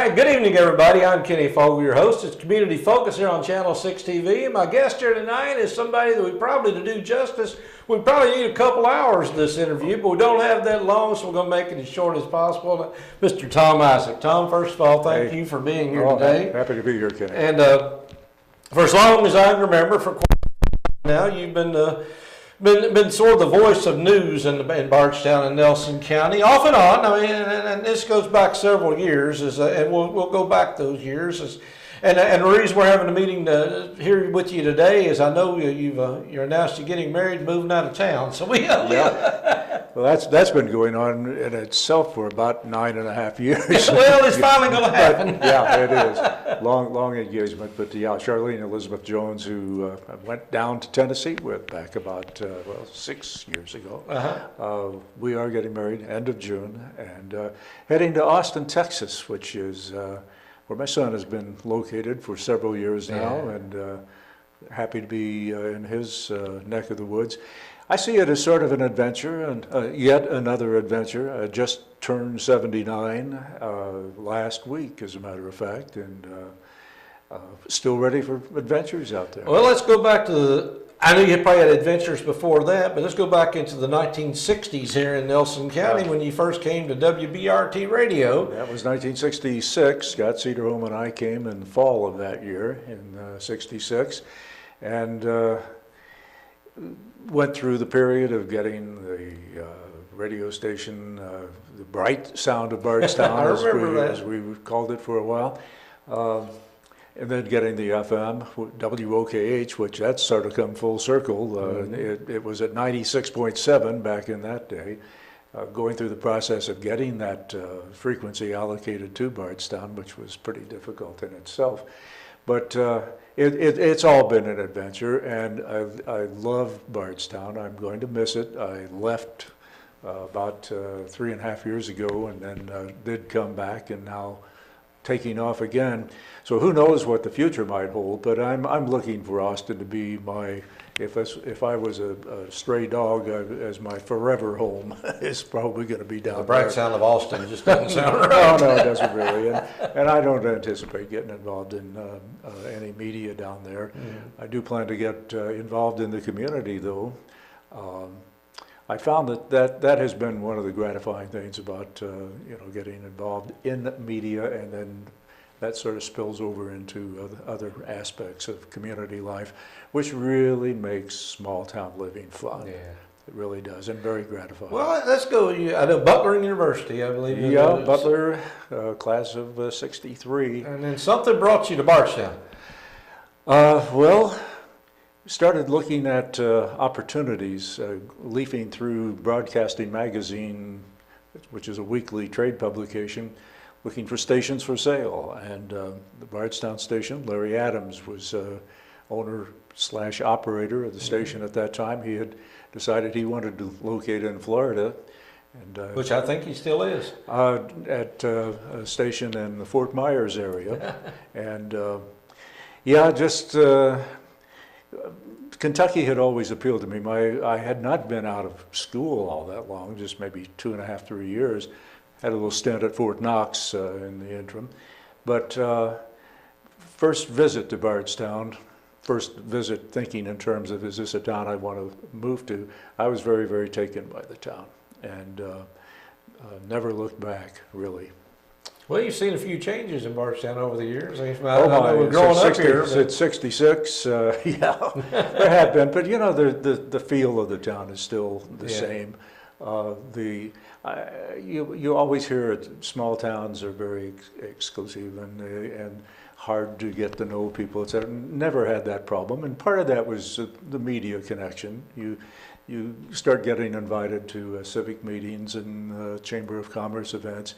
Hi, good evening, everybody. I'm Kenny Fogel, your host. It's Community Focus here on Channel 6 TV, and my guest here tonight is somebody that we probably, to do justice, we probably need a couple hours in this interview, but we don't have that long, so we're going to make it as short as possible. Mr. Tom Isaac. Tom, first of all, thank you for being here today. Happy to be here, Kenny. And for as long as I can remember, for quite a while now, you've been sort of the voice of news in Bardstown and Nelson County, off and on. I mean, and this goes back several years, and we'll go back those years. And the reason we're having a meeting here with you today is I know you're announced you're getting married, and moving out of town. So Well, that's been going on in itself for about 9.5 years. Well, it's finally going to happen. Yeah, it is. Long engagement. But yeah, Charlene Elizabeth Jones, who I went down to Tennessee with back about 6 years ago. We are getting married end of June and heading to Austin, Texas, which is where my son has been located for several years now, and happy to be in his neck of the woods. I see it as sort of an adventure, and yet another adventure. I just turned 79 last week, as a matter of fact, and still ready for adventures out there. Well, let's go back to I know you probably had adventures before that, but let's go back into the 1960s here in Nelson County when you first came to WKRP radio. That was 1966. Scott Cederholm and I came in the fall of that year in '66, and went through the period of getting the radio station, the bright sound of Bardstown, as we called it for a while. And then getting the FM, WOKH, which that's sort of come full circle. It was at 96.7 back in that day. Going through the process of getting that frequency allocated to Bardstown, which was pretty difficult in itself. But it's all been an adventure, and I love Bardstown. I'm going to miss it. I left about 3.5 years ago, and then did come back, and now taking off again. So who knows what the future might hold, but I'm looking for Austin to be my, if I was a stray dog, as my forever home is probably going to be down there. The bright sound of Austin just doesn't sound right. No, it doesn't really, and I don't anticipate getting involved in any media down there. I do plan to get involved in the community, though. I found that has been one of the gratifying things about getting involved in media, and then that sort of spills over into other aspects of community life, which really makes small town living fun. Yeah. It really does, and very gratifying. Well, let's go. I know Butler University, I believe. Yeah, Butler, class of '63. And then something brought you to Bardstown. Well, started looking at opportunities, leafing through Broadcasting Magazine, which is a weekly trade publication, looking for stations for sale. And the Bardstown station, Larry Adams was owner/operator of the station at that time. He had decided he wanted to locate in Florida. And, which I think he still is. At a station in the Fort Myers area. And yeah, just Kentucky had always appealed to me. I had not been out of school all that long, just maybe 2.5, 3 years. Had a little stint at Fort Knox in the interim. But first visit to Bardstown, first visit thinking in terms of, is this a town I want to move to? I was very, very taken by the town, and never looked back, really. Well, you've seen a few changes in Bardstown over the years. I know growing up here. It's 66, yeah, there have been, but the feel of the town is still the same. You always hear it, small towns are very exclusive and hard to get to know people, etc. Never had that problem, and part of that was the media connection. You start getting invited to civic meetings and Chamber of Commerce events,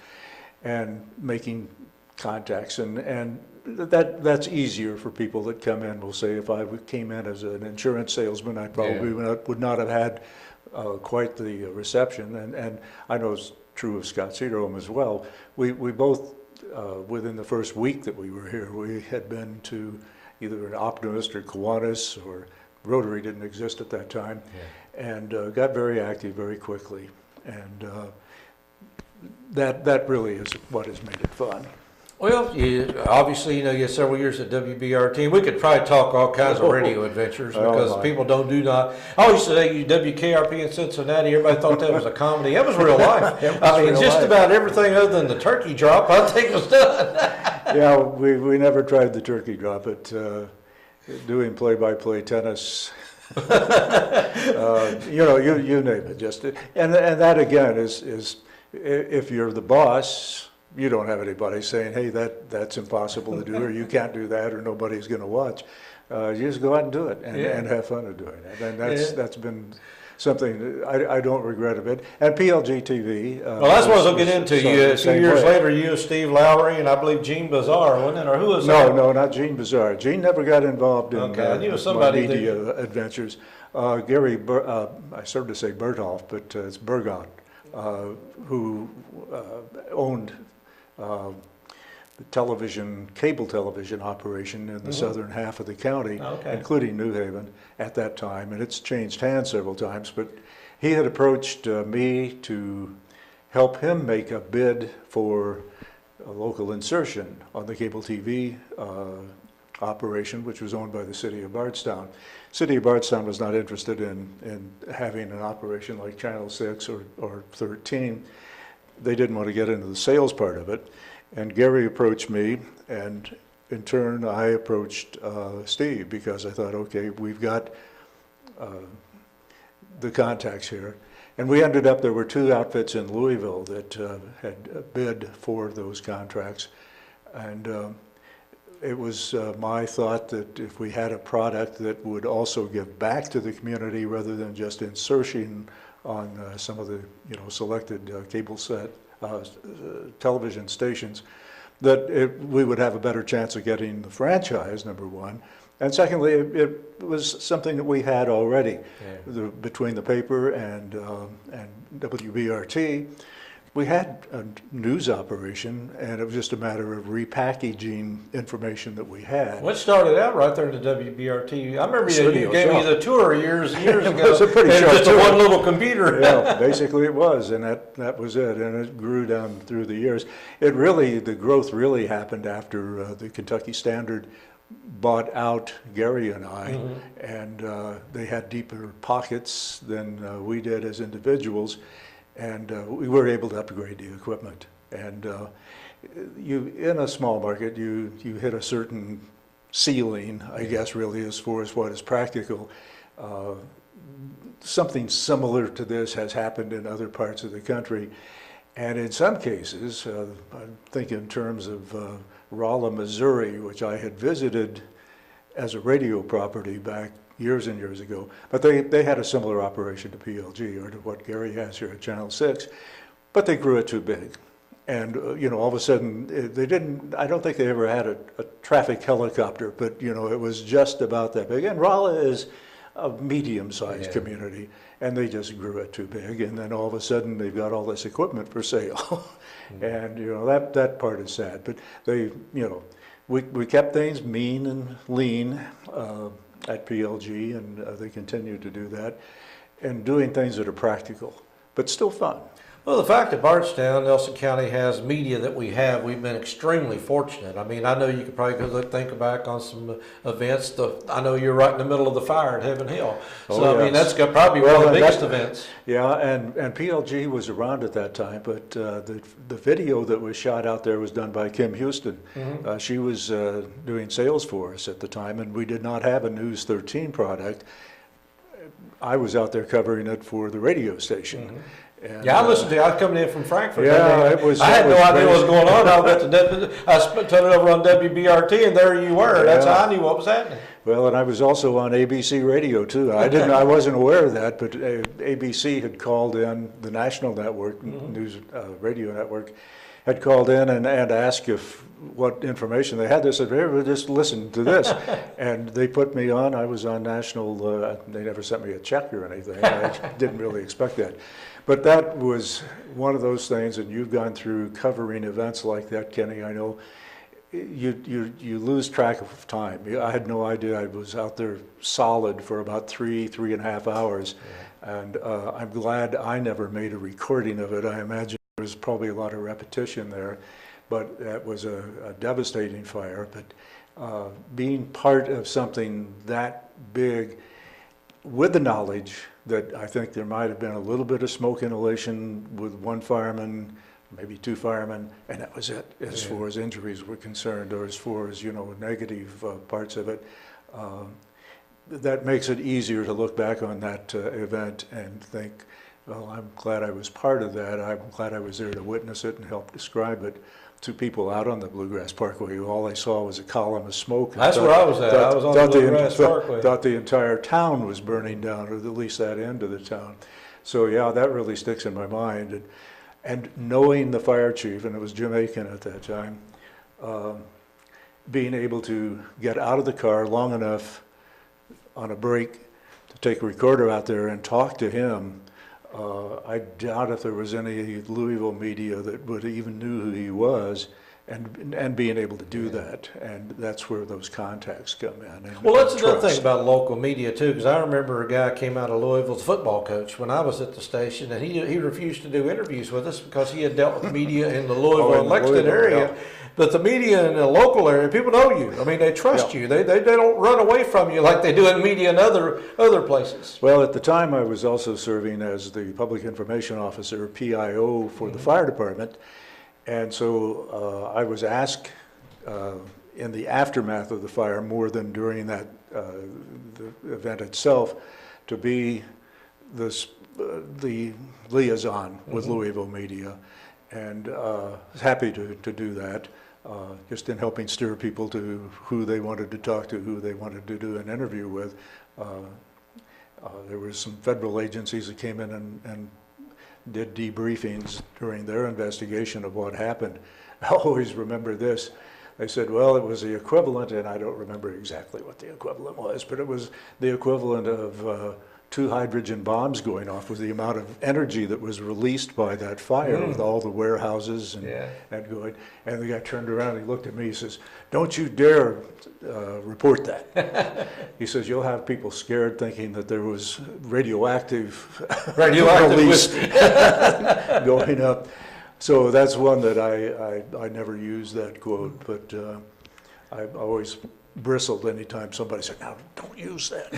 and making contacts, and that's easier for people that come in. We'll say if I came in as an insurance salesman, I probably would not have had quite the reception, and I know it's true of Scott Cederholm as well. We both, within the first week that we were here, we had been to either an Optimist or Kiwanis, or Rotary didn't exist at that time, and got very active very quickly, and that really is what has made it fun. Well, obviously, you had several years at WBRT. We could probably talk all kinds of radio adventures because people do not. I used to say WKRP in Cincinnati. Everybody thought that was a comedy. That was real life. I mean, just about everything other than the turkey drop, I think was done. Yeah, we never tried the turkey drop, but doing play-by-play tennis, you name it. And that again is if you're the boss. You don't have anybody saying, hey, that's impossible to do, or you can't do that, or nobody's going to watch. You just go out and do it and have fun of doing it. And that's been something I don't regret a bit. And PLG TV. Well, that's what I'll get into. A few years later, you and Steve Lowry, and I believe Gene Bazaar, wasn't it? Or who was that? No, not Gene Bazaar. Gene never got involved in my media adventures. Gary, I started to say Bertolf, but it's Burgon, who owned the cable television operation in the southern half of the county, including New Haven at that time, and it's changed hands several times, but he had approached me to help him make a bid for a local insertion on the cable TV operation, which was owned by the city of Bardstown. City of Bardstown was not interested in having an operation like Channel 6 or 13. They didn't want to get into the sales part of it. And Gary approached me, and in turn I approached Steve, because I thought, okay, we've got the contacts here. And we ended up, there were two outfits in Louisville that had bid for those contracts. And it was my thought that if we had a product that would also give back to the community rather than just insertion on some of the selected cable set television stations, that we would have a better chance of getting the franchise, number one. And secondly, it was something that we had already. Between the paper and WBRT, we had a news operation, and it was just a matter of repackaging information that we had. Well, it started out right there in the WBRT. I remember you gave me the tour years ago. It was a pretty short just tour. One little computer. Yeah, basically it was, and that was it. And it grew down through the years. The growth really happened after the Kentucky Standard bought out Gary and I, and they had deeper pockets than we did as individuals. And we were able to upgrade the equipment. And in a small market, you hit a certain ceiling, I guess, really, as far as what is practical. Something similar to this has happened in other parts of the country. And in some cases, I think in terms of Rolla, Missouri, which I had visited as a radio property back years and years ago, but they had a similar operation to PLG or to what Gary has here at Channel 6, but they grew it too big. And all of a sudden, I don't think they ever had a traffic helicopter, but it was just about that big. And Rolla is a medium-sized community, and they just grew it too big. And then all of a sudden, they've got all this equipment for sale. And that part is sad. But we kept things mean and lean at PLG, and they continue to do that, and doing things that are practical, but still fun. Well, the fact that Bardstown, Nelson County has media that we've been extremely fortunate. I mean, I know you could probably go think back on some events. I know you're right in the middle of the fire at Heaven Hill. So, I mean, that's probably one of the biggest events. Yeah, and PLG was around at that time, but the video that was shot out there was done by Kim Houston. She was doing sales for us at the time, and we did not have a News 13 product. I was out there covering it for the radio station. And, I listened to it. I was coming in from Frankfurt. Yeah, it was. I had no idea what was going on. I turned it over on WBRT, and there you were. That's how I knew what was happening. Well, and I was also on ABC radio too. I wasn't aware of that, but ABC had called in, the national network, news radio network, had called in and asked what information they had. They said, "Hey, just listen to this," and they put me on. I was on national. They never sent me a check or anything. I didn't really expect that. But that was one of those things, and you've gone through covering events like that, Kenny. I know you lose track of time. I had no idea. I was out there solid for about three and a half hours, and I'm glad I never made a recording of it. I imagine there was probably a lot of repetition there, but that was a devastating fire. But being part of something that big, with the knowledge that I think there might have been a little bit of smoke inhalation with one fireman, maybe two firemen, and that was it as far as injuries were concerned, or as far as, negative parts of it. That makes it easier to look back on that event and think, well, I'm glad I was part of that. I'm glad I was there to witness it and help describe it to people out on the Bluegrass Parkway who all they saw was a column of smoke. That's where I was at. I was on the Bluegrass Parkway. Thought the entire town was burning down, or at least that end of the town. So yeah, that really sticks in my mind. And knowing the fire chief, and it was Jim Aiken at that time, being able to get out of the car long enough on a break to take a recorder out there and talk to him. I doubt if there was any Louisville media that would even knew who he was, and being able to do that, and that's where those contacts come in. Well, that's another thing about local media too, because I remember a guy came out of Louisville's football coach when I was at the station, and he refused to do interviews with us because he had dealt with media in the Louisville and Lexington area. Yeah. But the media in the local area, people know you. I mean, they trust you. They don't run away from you like they do in media in other places. Well, at the time, I was also serving as the public information officer, PIO, for the fire department. And so I was asked in the aftermath of the fire, more than during that the event itself, to be the liaison with Louisville media, and was happy to do that. Just in helping steer people to who they wanted to talk to, who they wanted to do an interview with. There were some federal agencies that came in and did debriefings during their investigation of what happened. I always remember this. They said, well, it was the equivalent, and I don't remember exactly what the equivalent was, but it was the equivalent of 2 hydrogen bombs going off, with the amount of energy that was released by that fire with all the warehouses and going. And the guy turned around and he looked at me, he says, don't you dare report that. He says, you'll have people scared thinking that there was radioactive release going up. So that's one that I never used that quote, but I always bristled anytime somebody said, now don't use that.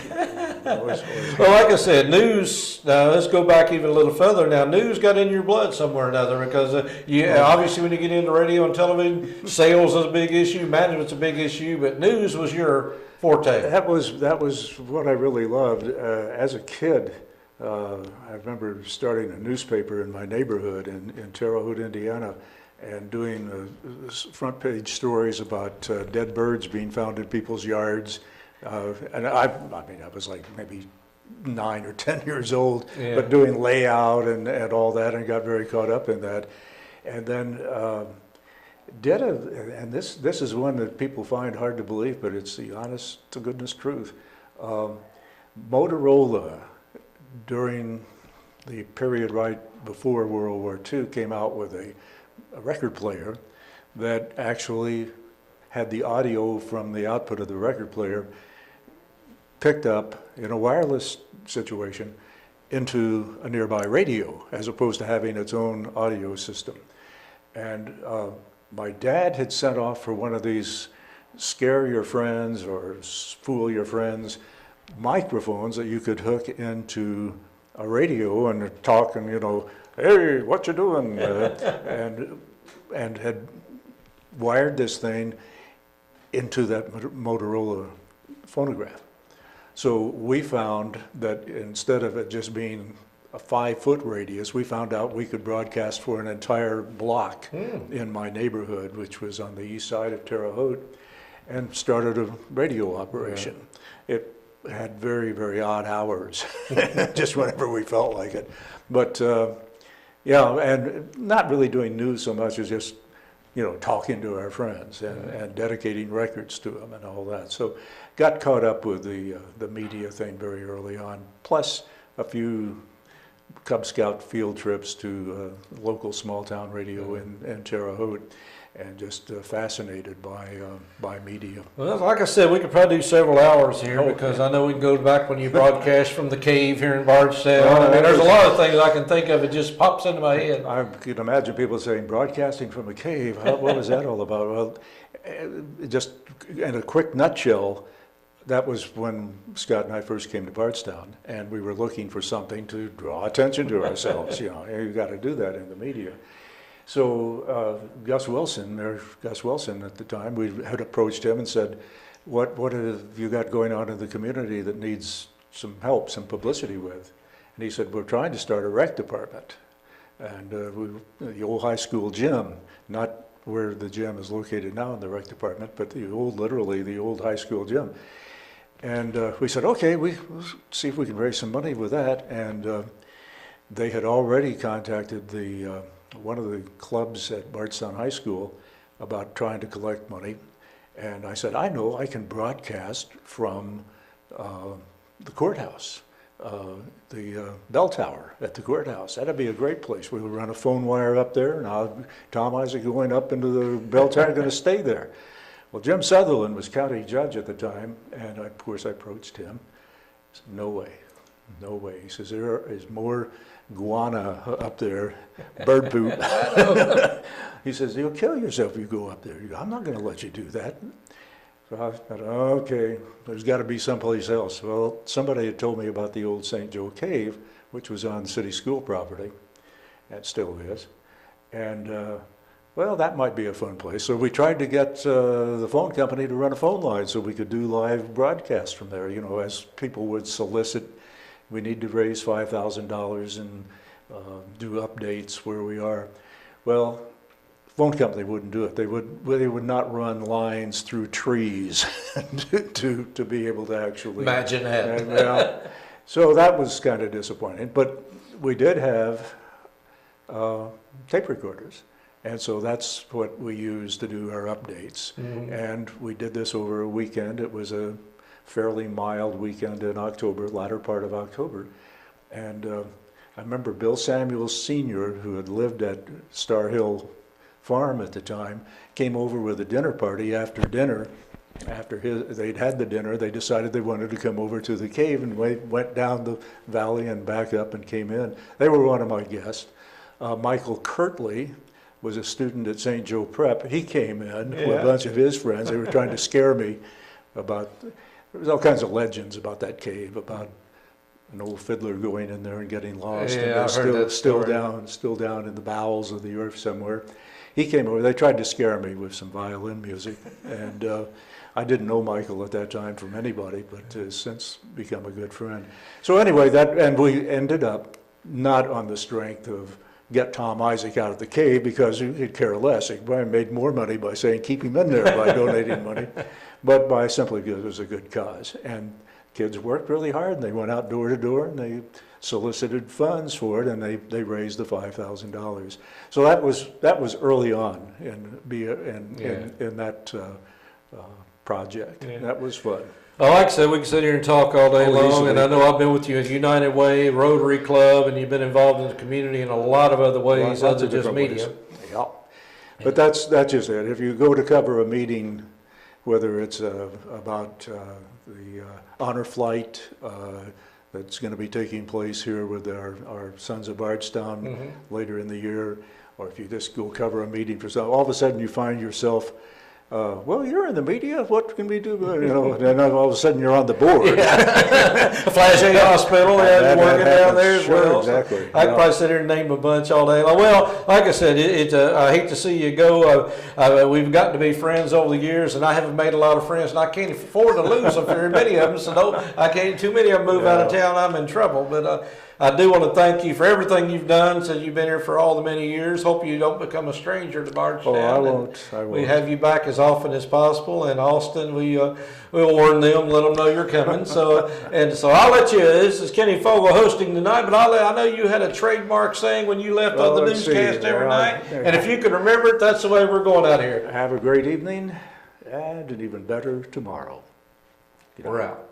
Always. Well, like I said, news, let's go back even a little further now. News got in your blood somewhere or another, because obviously when you get into radio and television, sales is a big issue, management's a big issue, but news was your forte. That was what I really loved. As a kid, I remember starting a newspaper in my neighborhood in Terre Haute, Indiana, and doing front page stories about dead birds being found in people's yards. And I was like maybe 9 or 10 years old, but doing layout and all that, and got very caught up in that. And then and this is one that people find hard to believe, but it's the honest to goodness truth. Motorola, during the period right before World War II, came out with a record player that actually had the audio from the output of the record player picked up in a wireless situation into a nearby radio, as opposed to having its own audio system. And my dad had sent off for one of these scare your friends or fool your friends microphones that you could hook into a radio and talk, and hey, what you doing? And had wired this thing into that Motorola phonograph. So we found that instead of it just being a 5-foot radius, we found out we could broadcast for an entire block in my neighborhood, which was on the east side of Terre Haute, and started a radio operation. It had very, very odd hours, just whenever we felt like it. But yeah, and not really doing news so much as just, talking to our friends and dedicating records to them and all that. So got caught up with the media thing very early on, plus a few Cub Scout field trips to local small town radio in Terre Haute. and just fascinated by media. Well, like I said, we could probably do several hours here Oh, because yeah. I know we can go back when you broadcast from the cave here in Bardstown. Well, I mean, there's a lot of things I can think of. It just pops into my head. I can imagine people saying, broadcasting from a cave, what was that all about? Well, just in a quick nutshell, that was when Scott and I first came to Bardstown, and we were looking for something to draw attention to ourselves. You got to do that in the media. So Gus Wilson at the time, we had approached him and said, what have you got going on in the community that needs some help, some publicity with? And he said, we're trying to start a rec department. And the old high school gym, not where the gym is located now in the rec department, but literally the old high school gym. And we said, okay, we'll see if we can raise some money with that. And they had already contacted one of the clubs at Bardstown High School about trying to collect money. And I said, I know I can broadcast from the courthouse, the bell tower at the courthouse. That'd be a great place. We would run a phone wire up there, and Tom Isaac going up into the bell tower, going to stay there. Well, Jim Sutherland was county judge at the time, and of course I approached him. I said, no way, no way. He says, there is more guana up there, bird poop. He says, you'll kill yourself if you go up there. I'm not going to let you do that. So I thought, okay, there's got to be someplace else. Well, somebody had told me about the old St. Joe Cave, which was on city school property. It still is. And well, that might be a fun place. So we tried to get the phone company to run a phone line so we could do live broadcasts from there. As people would solicit, we need to raise $5,000 and do updates where we are. Well, phone company wouldn't do it. They would not run lines through trees to be able to actually Imagine that. So that was kind of disappointing. But we did have tape recorders. And so that's what we used to do our updates. Mm-hmm. And we did this over a weekend. It was a fairly mild weekend in October, latter part of October. And I remember Bill Samuels Sr., who had lived at Star Hill Farm at the time, came over with a dinner party after dinner. After they'd had the dinner, they decided they wanted to come over to the cave, and went down the valley and back up and came in. They were one of my guests. Michael Kirtley was a student at St. Joe Prep. He came in with a bunch of his friends. They were trying to scare me there was all kinds of legends about that cave, about an old fiddler going in there and getting lost. Yeah, and still down in the bowels of the earth somewhere. He came over. They tried to scare me with some violin music, and I didn't know Michael at that time from anybody, but has since become a good friend. So anyway, and we ended up not on the strength of get Tom Isaac out of the cave, because he'd care less. He probably made more money by saying keep him in there by donating money, but by simply because it was a good cause. And kids worked really hard, and they went out door to door, and they solicited funds for it, and they raised the $5,000. So that was early on in that project. Yeah. That was fun. Well, like I said, we can sit here and talk all day long, easily. and I know I've been with you at United Way, Rotary Club, and you've been involved in the community in a lot of other ways other than just media. Yeah, but that's just it. If you go to cover a meeting, whether it's about the honor flight that's going to be taking place here with our Sons of Bardstown later in the year, or if you just go cover a meeting for something, all of a sudden you find yourself, well, you're in the media, what can we do? And then all of a sudden you're on the board. Yeah. Flash A Hospital, working down there as well. Exactly. I could probably sit here and name a bunch all day long. Well, like I said, I hate to see you go. We've gotten to be friends over the years, and I haven't made a lot of friends, and I can't afford to lose them. Very many of them, so I can't. Too many of them move out of town, I'm in trouble. But I do want to thank you for everything you've done since you've been here for all the many years. Hope you don't become a stranger to Bardstown. Oh, I won't. We have you back as often as possible. And Austin, we'll warn them, let them know you're coming. So I'll let you. This is Kenny Fogle hosting tonight, but I know you had a trademark saying when you left on the newscast every night. And if you can remember it, that's the way we're going out here. Have a great evening and an even better tomorrow. We're out.